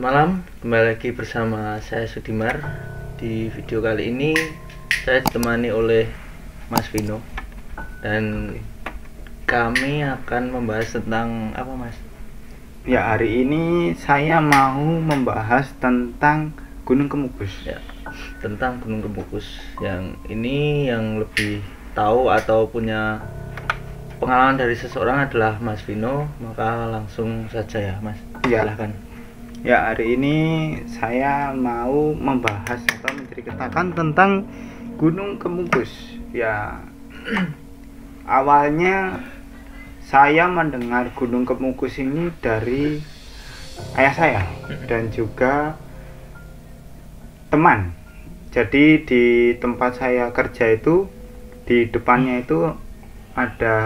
malam, kembali lagi bersama saya Sudimar. Di video kali ini saya ditemani oleh Mas Vino dan kami akan membahas tentang apa, Mas? Ya, hari ini saya mau membahas tentang Gunung Kemukus. Ya, tentang Gunung Kemukus. Yang ini yang lebih tahu atau punya pengalaman dari seseorang adalah Mas Vino, maka langsung saja ya, Mas. Ya. Silahkan. Ya, hari ini saya mau membahas atau menceritakan tentang Gunung Kemukus. Ya, awalnya saya mendengar Gunung Kemukus ini dari ayah saya dan juga teman. Jadi di tempat saya kerja itu, di depannya itu ada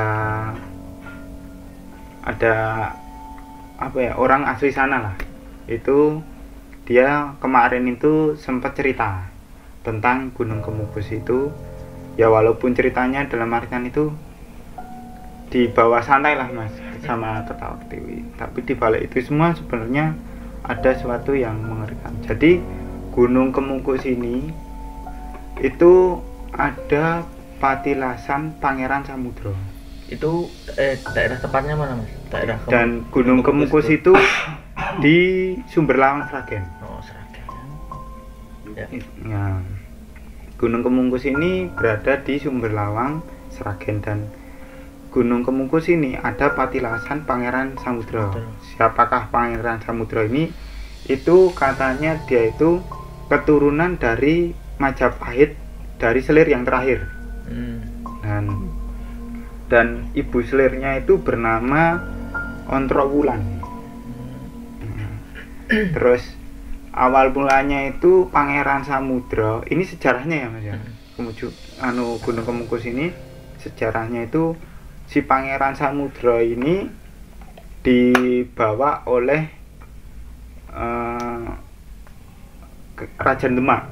apa ya, orang asli sana lah. Itu dia kemarin itu sempat cerita tentang Gunung Kemukus itu. Ya, walaupun ceritanya dalam artian itu di bawah santai lah, Mas, sama ketawa ketiwi, tapi di balik itu semua sebenarnya ada sesuatu yang mengerikan. Jadi Gunung Kemukus ini itu ada patilasan Pangeran Samudro. Itu daerah tepatnya mana, Mas? Dan Gunung Kemukus itu di Sumberlawang, Sragen. Oh, Sragen. Ya. Ya. Gunung Kemukus ini berada di Sumberlawang, Sragen, dan Gunung Kemukus ini ada patilasan Pangeran Samudro. Siapakah Pangeran Samudro ini? Itu katanya dia itu keturunan dari Majapahit, dari selir yang terakhir. Dan ibu selirnya itu bernama Ontrowulan. Terus awal mulanya itu Pangeran Samudro, ini sejarahnya ya, Mas ya. Gunung Kemukus ini sejarahnya itu si Pangeran Samudro ini dibawa oleh Kerajaan Demak,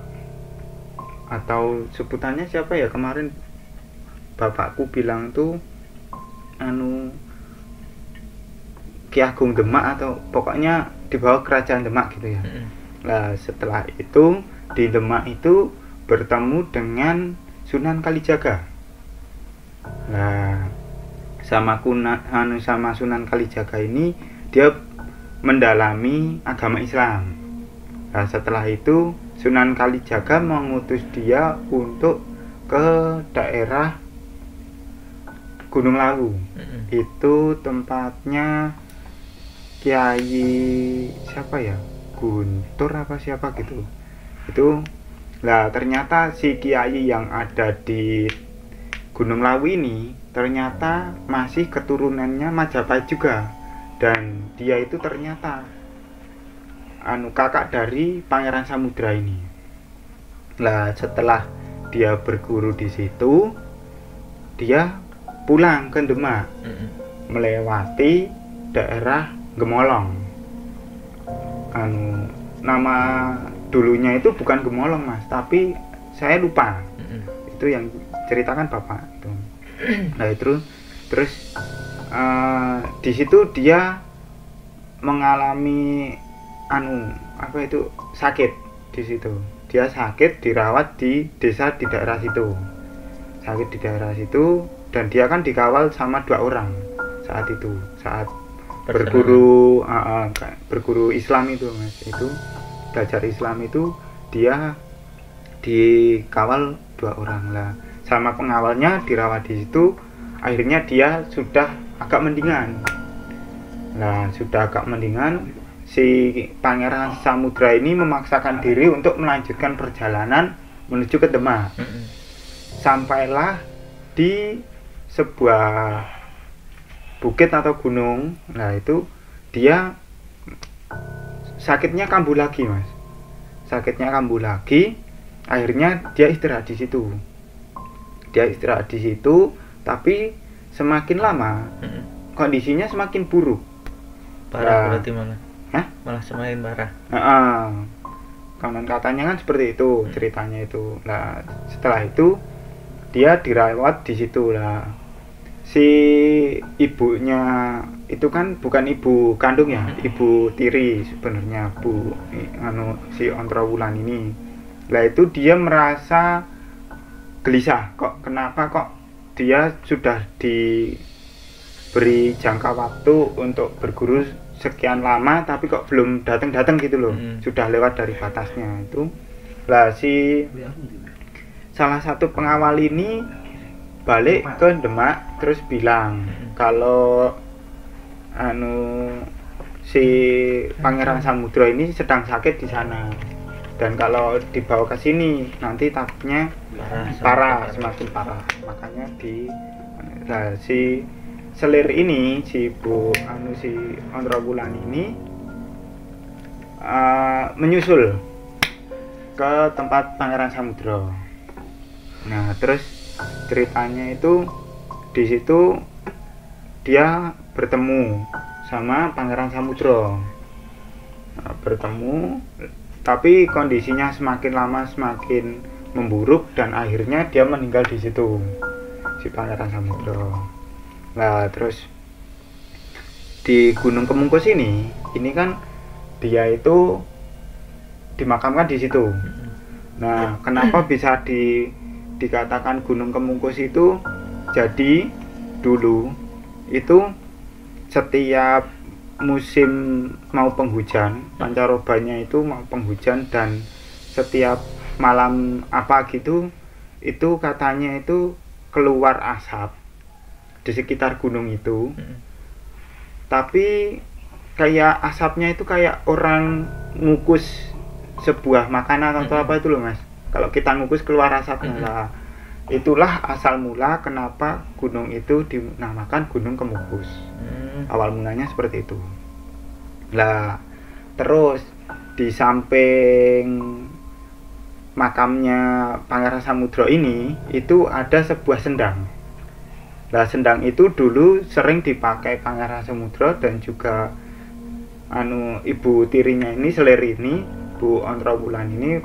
atau sebutannya siapa ya, kemarin bapakku bilang tuh Ki Agung Demak, atau pokoknya dibawa Kerajaan Demak gitu ya. Nah, setelah itu di Demak itu bertemu dengan Sunan Kalijaga. Nah, sama Sunan Kalijaga ini dia mendalami agama Islam. Nah, setelah itu Sunan Kalijaga mengutus dia untuk ke daerah Gunung Lawu. Itu tempatnya Kiai siapa ya, Guntur apa siapa gitu. Itu lah, ternyata si kiai yang ada di Gunung Lawu ini ternyata masih keturunannya Majapahit juga, dan dia itu ternyata kakak dari Pangeran Samudra ini. Lah, setelah dia berguru di situ, dia pulang ke Demak, melewati daerah Gemolong. Nama dulunya itu bukan Gemolong, Mas, tapi saya lupa. Itu yang ceritakan bapak itu. Nah, itu terus di situ dia mengalami sakit di situ. Dia sakit, dirawat di desa di daerah situ. Sakit di daerah situ, dan dia kan dikawal sama 2 orang saat itu, saat berguru Islam itu, Mas. Itu belajar Islam itu dia dikawal 2 orang lah, sama pengawalnya dirawat di situ. Akhirnya dia sudah agak mendingan. Nah, sudah agak mendingan, si Pangeran Samudra ini memaksakan diri untuk melanjutkan perjalanan menuju ke Demak. Sampailah di sebuah bukit atau gunung. Nah, itu dia sakitnya kambuh lagi, Mas. Sakitnya kambuh lagi. Akhirnya dia istirahat di situ. Tapi semakin lama kondisinya semakin buruk. Parah berarti malah. Malah semakin parah. Konon katanya kan seperti itu ceritanya itu. Nah, setelah itu dia dirawat di situ lah. Si ibunya itu kan bukan ibu kandung ya, ibu tiri sebenarnya si Ontrowulan ini. Lah itu dia merasa gelisah, kok kenapa kok dia sudah diberi jangka waktu untuk berguru sekian lama tapi kok belum datang gitu loh. Sudah lewat dari batasnya itu. Lah si salah satu pengawal ini balik ke Demak terus bilang kalau si Pangeran Samudro ini sedang sakit di sana, dan kalau dibawa ke sini nanti takutnya semakin parah. Makanya si Selir ini, si Ontrowulan ini menyusul ke tempat Pangeran Samudro. Nah, terus ceritanya itu di situ dia bertemu sama Pangeran Samudro. Nah, bertemu, tapi kondisinya semakin lama semakin memburuk dan akhirnya dia meninggal di situ, si Pangeran Samudro. Nah, terus di Gunung Kemungkus ini kan dia itu dimakamkan di situ. Nah, kenapa bisa dikatakan Gunung Kemungkus itu? Jadi dulu itu setiap musim mau penghujan, pancarobanya itu mau penghujan, dan setiap malam apa gitu itu katanya itu keluar asap di sekitar gunung itu. Tapi kayak asapnya itu kayak orang ngukus sebuah makanan atau apa itu loh Mas. Kalau kita ngukus keluar asapnya lah. Itulah asal mula kenapa gunung itu dinamakan Gunung Kemungkus. Awal mulanya seperti itu. Lah, terus di samping makamnya Pangeran Samudro ini itu ada sebuah sendang. Lah, sendang itu dulu sering dipakai Pangeran Samudro dan juga ibu tirinya ini, Selir ini, Bu Ontrowulan ini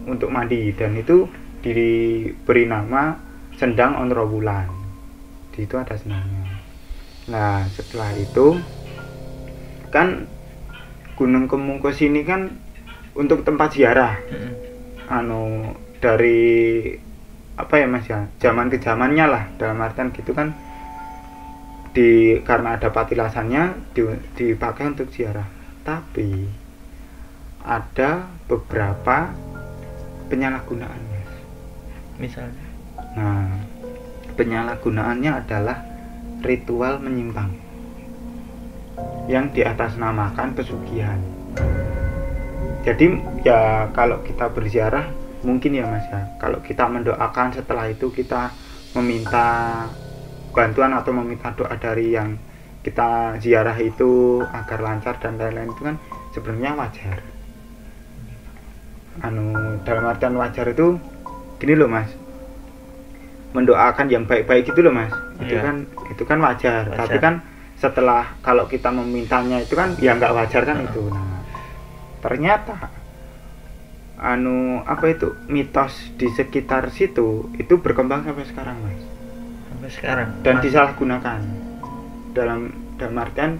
untuk mandi, dan itu diberi nama Sendang Ontrowulan. Di itu ada sendangnya. Nah, setelah itu kan Gunung Kemungkus ini kan untuk tempat ziarah. Dari apa ya Mas ya? Zaman ke zamannya lah, dalam artian gitu kan, karena ada patilasannya dipakai untuk ziarah. Tapi ada beberapa penyalahgunaan, Mas. Misalnya? Nah, penyalahgunaannya adalah ritual menyimpang yang diatasnamakan pesugihan. Jadi ya kalau kita berziarah mungkin ya Mas ya, kalau kita mendoakan setelah itu kita meminta bantuan atau meminta doa dari yang kita ziarah itu agar lancar dan lain-lain, itu kan sebenarnya wajar. Dalam artian wajar itu gini loh Mas, mendoakan yang baik-baik itu loh Mas, itu kan wajar. Tapi kan setelah kalau kita memintanya itu kan ya nggak wajar kan itu. Nah, ternyata apa itu mitos di sekitar situ itu berkembang sampai sekarang Mas, sampai sekarang, dan disalahgunakan dalam artian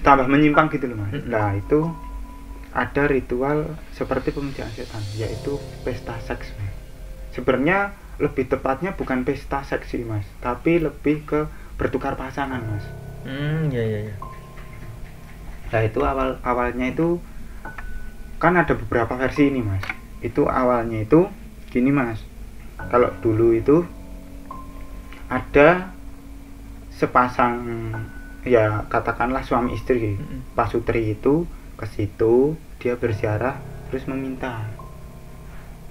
tambah menyimpang gitu loh Mas. Nah, itu ada ritual seperti pemujaan setan, yaitu pesta seks Mas. Sebenarnya lebih tepatnya bukan pesta seks sih Mas, tapi lebih ke bertukar pasangan Mas. Ya. Nah, itu awalnya itu kan ada beberapa versi ini Mas. Itu awalnya itu gini Mas, kalau dulu itu ada sepasang, ya katakanlah suami istri, pasutri itu ke situ, dia berziarah terus meminta.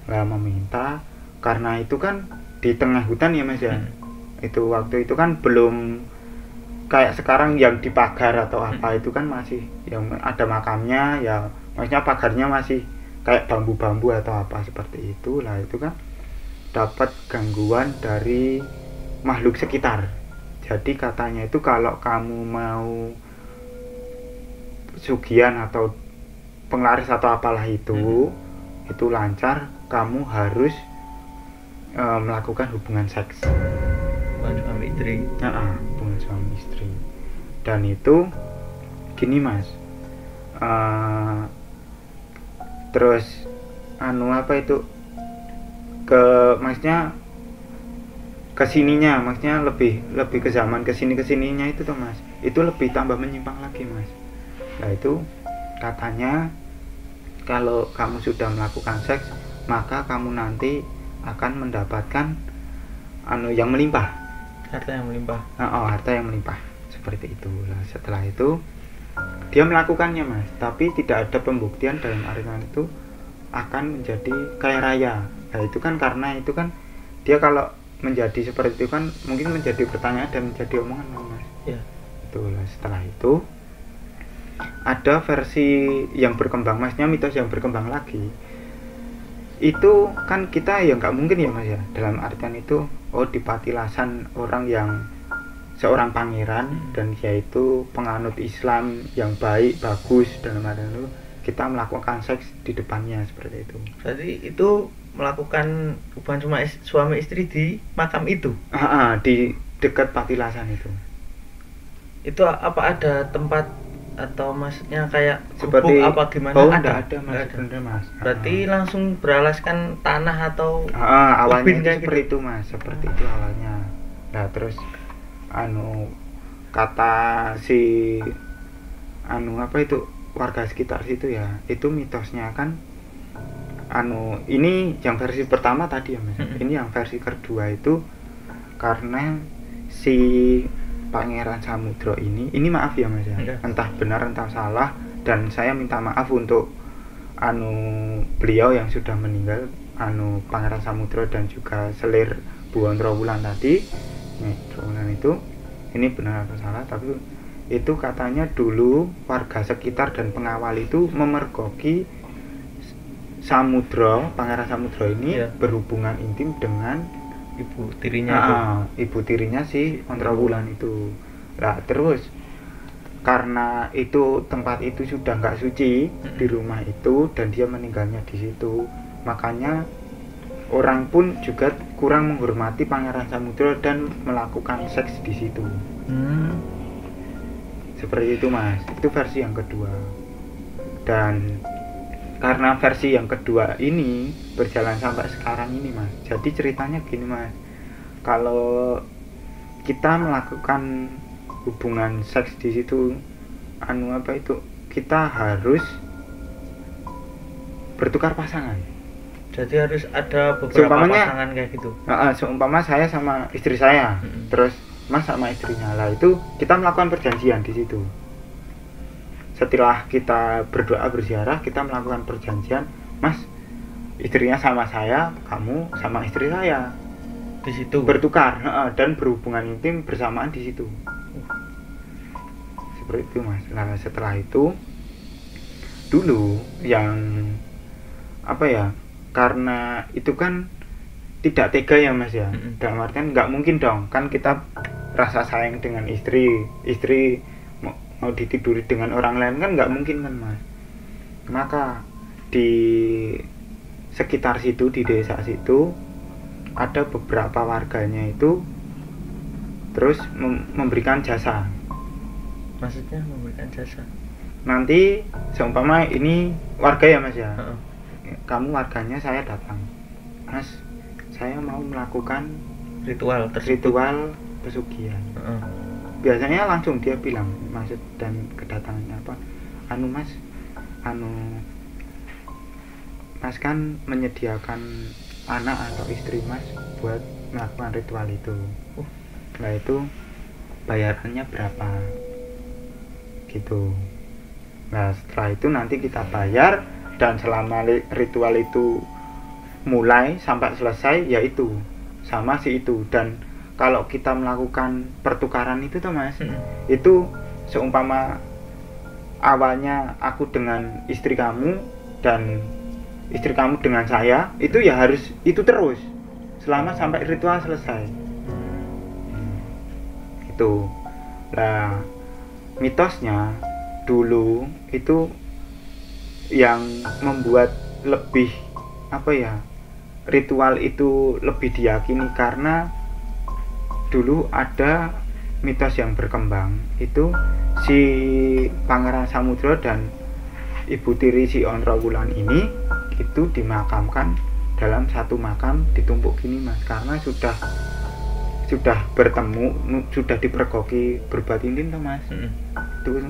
Nah, meminta karena itu kan di tengah hutan ya Mas ya. Itu waktu itu kan belum kayak sekarang yang dipagar atau apa, itu kan masih yang ada makamnya ya, maksudnya pagarnya masih kayak bambu-bambu atau apa seperti itu. Lah, itu kan dapat gangguan dari makhluk sekitar. Jadi katanya itu kalau kamu mau sugihan atau penglaris atau apalah itu lancar, kamu harus melakukan hubungan seks. Hubungan suami istri. Hubungan suami istri. Dan itu gini mas, terus apa itu maksudnya kesininya, maksudnya lebih ke zaman kesininya itu tuh mas, itu lebih tambah menyimpang lagi mas. Nah itu katanya kalau kamu sudah melakukan seks, maka kamu nanti akan mendapatkan yang melimpah, harta yang melimpah. Harta yang melimpah seperti itu. Nah, setelah itu dia melakukannya mas, tapi tidak ada pembuktian dalam artian itu akan menjadi kaya raya. Nah itu kan karena itu kan dia kalau menjadi seperti itu kan mungkin menjadi pertanyaan dan menjadi omongan mas. Ya. Itulah, setelah itu ada versi yang berkembang masnya, mitos yang berkembang lagi. Itu kan kita ya nggak mungkin ya mas ya, dalam artian itu di patilasan orang yang seorang pangeran dan yaitu penganut Islam yang baik bagus, dalam artian itu kita melakukan seks di depannya seperti itu. Jadi itu melakukan hubungan cuma suami istri di makam itu? Di dekat patilasan itu. Itu apa ada tempat atau maksudnya kayak seperti apa gimana? Ada mas, bener mas. Berarti langsung beralaskan tanah atau awalnya seperti gitu? Itu mas, seperti itu awalnya. Nah terus kata si apa itu warga sekitar situ ya, itu mitosnya kan ini yang versi pertama tadi ya mas. Ini yang versi kedua itu karena si Pangeran Samudro ini maaf ya mas ya, entah benar entah salah, dan saya minta maaf untuk beliau yang sudah meninggal, Pangeran Samudro dan juga selir Buwon Trowulan tadi. Trowulan itu ini benar atau salah, tapi itu katanya dulu warga sekitar dan pengawal itu memergoki Samudro, Pangeran Samudro ini berhubungan intim dengan ibu tirinya ibu tirinya si Trowulan itu. Nah terus karena itu tempat itu sudah nggak suci di rumah itu dan dia meninggalnya di situ, makanya orang pun juga kurang menghormati Pangeran Samudro dan melakukan seks di situ. Seperti itu mas, itu versi yang kedua. Dan karena versi yang kedua ini berjalan sampai sekarang ini mas, jadi ceritanya gini mas, kalau kita melakukan hubungan seks di situ apa itu kita harus bertukar pasangan. Jadi harus ada beberapa pasangan kayak gitu. Seumpama saya sama istri saya, terus mas sama istrinya, lah itu kita melakukan perjanjian di situ. Setelah kita berdoa berziarah, kita melakukan perjanjian, mas istrinya sama saya, kamu sama istri saya di situ bertukar dan berhubungan intim bersamaan di situ. Seperti itu mas. Nah setelah itu dulu yang apa ya, karena itu kan tidak tega ya mas ya, dalam artian nggak mungkin dong kan kita rasa sayang dengan istri mau ditiduri dengan orang lain kan nggak mungkin kan mas. Maka di sekitar situ, di desa situ ada beberapa warganya itu terus memberikan jasa. Maksudnya memberikan jasa? Nanti seumpama ini warga ya mas ya, kamu warganya, saya datang, mas saya mau melakukan ritual pesugihan. Biasanya langsung dia bilang maksud dan kedatangannya apa, mas kan menyediakan anak atau istri mas buat melakukan ritual itu. Nah itu bayarannya berapa gitu. Nah setelah itu nanti kita bayar, dan selama ritual itu mulai sampai selesai yaitu sama si itu. Dan kalau kita melakukan pertukaran itu tuh mas, itu seumpama awalnya aku dengan istri kamu dan istri kamu dengan saya, itu ya harus itu terus selama sampai ritual selesai. Itu lah mitosnya dulu itu yang membuat lebih apa ya, ritual itu lebih diyakini karena dulu ada mitos yang berkembang itu si Pangeran Samudra dan ibu tiri si Ontrowulan ini itu dimakamkan dalam satu makam ditumpuk gini Mas, karena sudah bertemu, sudah dipergoki berbuat intim toh Mas. Itu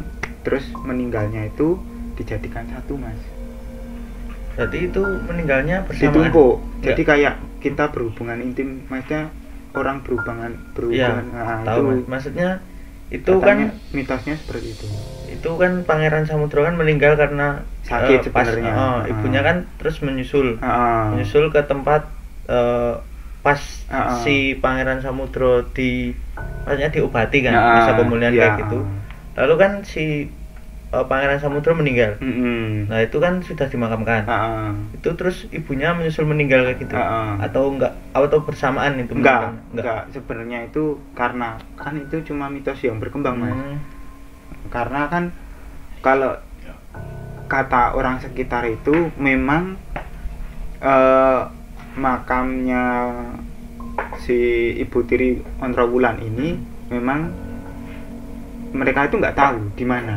terus meninggalnya itu dijadikan satu Mas. Berarti itu meninggalnya bersamaan. Ditumpuk. Jadi kayak kita berhubungan intim, maksudnya orang berhubungan Ya, nah, tahu itu Mas. Maksudnya itu katanya kan mitosnya seperti itu. itu kan Pangeran Samudra kan meninggal karena Sakit pas sebenarnya. ibunya kan terus menyusul Heeh. ke tempat pas Heeh. si Pangeran Samudra maksudnya diobati kan, Heeh, masa pemulihan iya. kayak gitu. Lalu kan si Pangeran Samudra meninggal. Mm-mm. Nah itu kan sudah dimakamkan. Heeh. Itu terus ibunya menyusul meninggal kayak gitu. Atau enggak, atau bersamaan itu meninggalnya? Enggak. Sebenarnya itu karena kan itu cuma mitos yang berkembang Mas. Karena kan kalau kata orang sekitar itu memang makamnya si ibu tiri Ontrowulan ini memang mereka itu nggak tahu di mana.